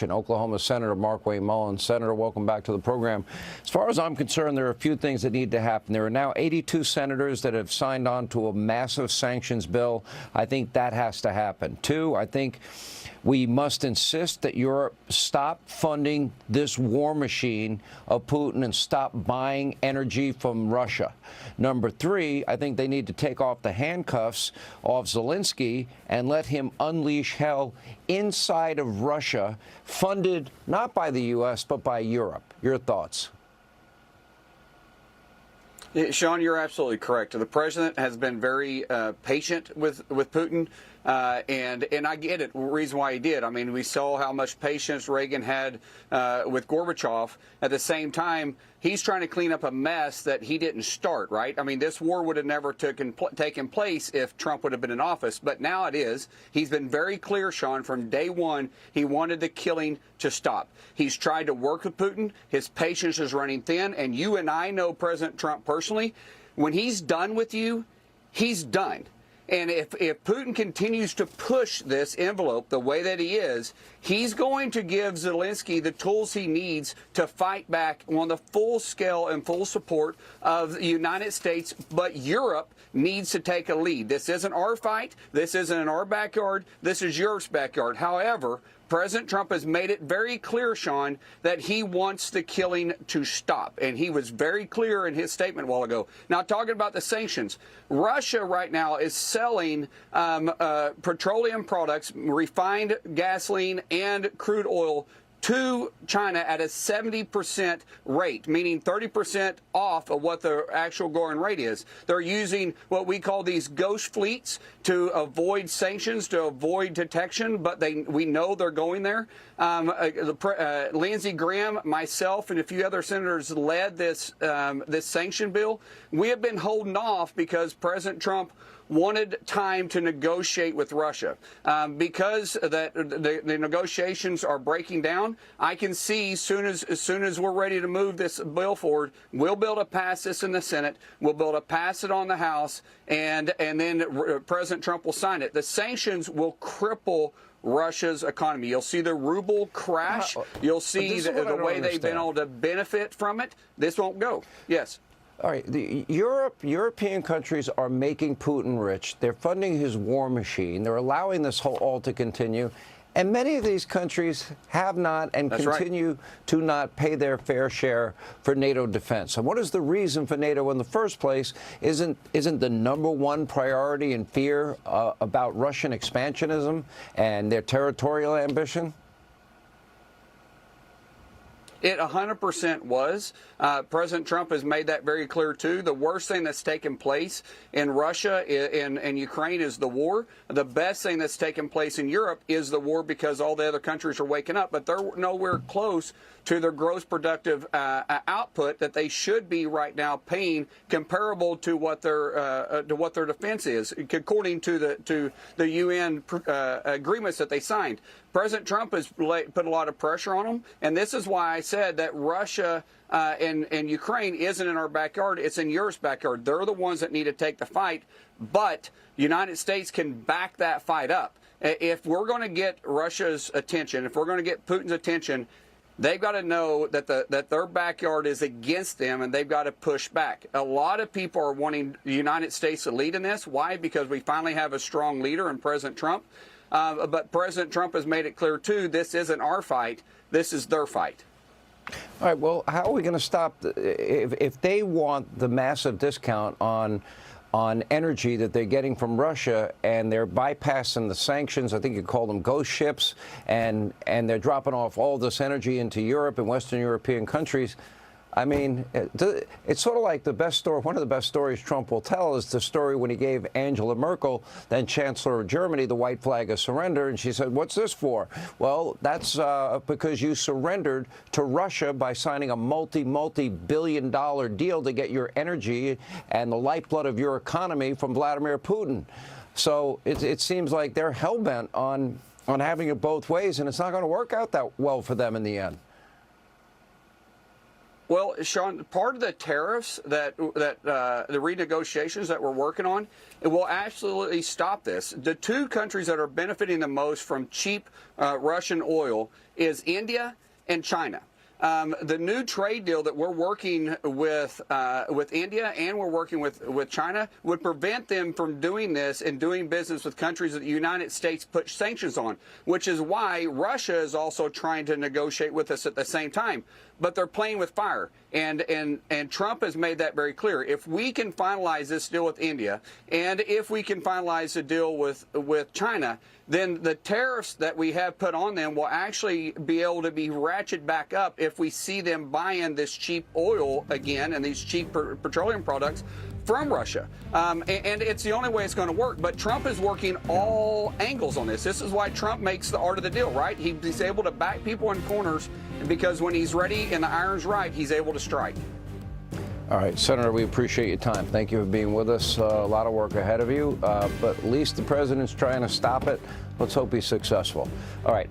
Oklahoma Senator Mark Wayne Mullin. Senator, welcome back to the program. As far as I'm concerned, there are a few things that need to happen. There are now 82 senators that have signed on to a massive sanctions bill. I think that has to happen. Two, I think we must insist that Europe stop funding this war machine of Putin and stop buying energy from Russia. Number three, I think they need to take off the handcuffs off Zelensky and let him unleash hell inside of Russia, funded not by the U.S., but by Europe. Your thoughts? Sean, you're absolutely correct. The president has been very patient with Putin, and I get it. The reason why he did. I mean, we saw how much patience Reagan had with Gorbachev. At the same time, he's trying to clean up a mess that he didn't start, right? I mean, this war would have never taken place if Trump would have been in office, but now it is. He's been very clear, Sean, from day one, he wanted the killing to stop. He's tried to work with Putin. His patience is running thin, and you and I know President Trump personally. When he's done with you, he's done. And if Putin continues to push this envelope the way that he is, he's going to give Zelensky the tools he needs to fight back on the full scale and full support of the United States. But Europe needs to take a lead. This isn't our fight. This isn't in our backyard. This is Europe's backyard. However, President Trump has made it very clear, Sean, that he wants the killing to stop. And he was very clear in his statement a while ago. Now, talking about the sanctions, Russia right now is selling petroleum products, refined gasoline, and crude oil to China at a 70% rate, meaning 30% off of what the actual going rate is. They're using what we call these ghost fleets to avoid sanctions, to avoid detection, but we know they're going there. Lindsey Graham, myself, and a few other senators led this sanction bill. We have been holding off because President Trump wanted time to negotiate with Russia. Because the negotiations are breaking down, I can see as soon as we're ready to move this bill forward, we'll be able to pass this in the Senate, we'll be able to pass it on the House, and then President Trump will sign it. The sanctions will cripple Russia's economy. You'll see the ruble crash. You'll see the way they've been able to benefit from it. This won't go. Yes. All right, European countries are making Putin rich. They're funding his war machine. They're allowing this all to continue. And many of these countries have not and continue to not pay their fair share for NATO defense. And what is the reason for NATO in the first place? Isn't the number one priority and fear about Russian expansionism and their territorial ambition? It 100% was. President Trump has made that very clear, too. The worst thing that's taken place in Russia and Ukraine is the war. The best thing that's taken place in Europe is the war because all the other countries are waking up. But they're nowhere close to their gross productive output that they should be right now paying comparable to what their defense is, according to the UN agreements that they signed. President Trump has put a lot of pressure on them, and this is why I said that Russia and Ukraine isn't in our backyard, it's in Europe's backyard. They're the ones that need to take the fight, but the United States can back that fight up. If we're going to get Russia's attention, if we're going to get Putin's attention, they've got to know that their backyard is against them, and they've got to push back. A lot of people are wanting the United States to lead in this. Why? Because we finally have a strong leader in President Trump. But President Trump has made it clear, too, this isn't our fight. This is their fight. All right. Well, how are we going to stop if they want the massive discount on energy that they're getting from Russia, and they're bypassing the sanctions? I think you call them ghost ships, and they're dropping off all this energy into Europe and Western European countries. I mean, it's sort of like the best story. One of the best stories Trump will tell is the story when he gave Angela Merkel, then Chancellor of Germany, the white flag of surrender. And she said, "What's this for?" Well, that's because you surrendered to Russia by signing a multi-billion-dollar deal to get your energy and the lifeblood of your economy from Vladimir Putin. So it seems like they're hell-bent on having it both ways, and it's not going to work out that well for them in the end. Well, Sean, part of the tariffs that the renegotiations that we're working on, it will absolutely stop this. The two countries that are benefiting the most from cheap Russian oil is India and China. The new trade deal that we're working with India and we're working with China would prevent them from doing this and doing business with countries that the United States put sanctions on, which is why Russia is also trying to negotiate with us at the same time. But they're playing with fire, and Trump has made that very clear. If we can finalize this deal with India, and if we can finalize the deal with China, then the tariffs that we have put on them will actually be able to be ratcheted back up if we see them buying this cheap oil again and these cheap petroleum products from Russia. And it's the only way it's going to work. But Trump is working all angles on this. This is why Trump makes the art of the deal, right? He's able to back people in corners, because when he's ready and the iron's right, he's able to strike. All right, Senator, we appreciate your time. Thank you for being with us. A lot of work ahead of you, but at least the president's trying to stop it. Let's hope he's successful. All right.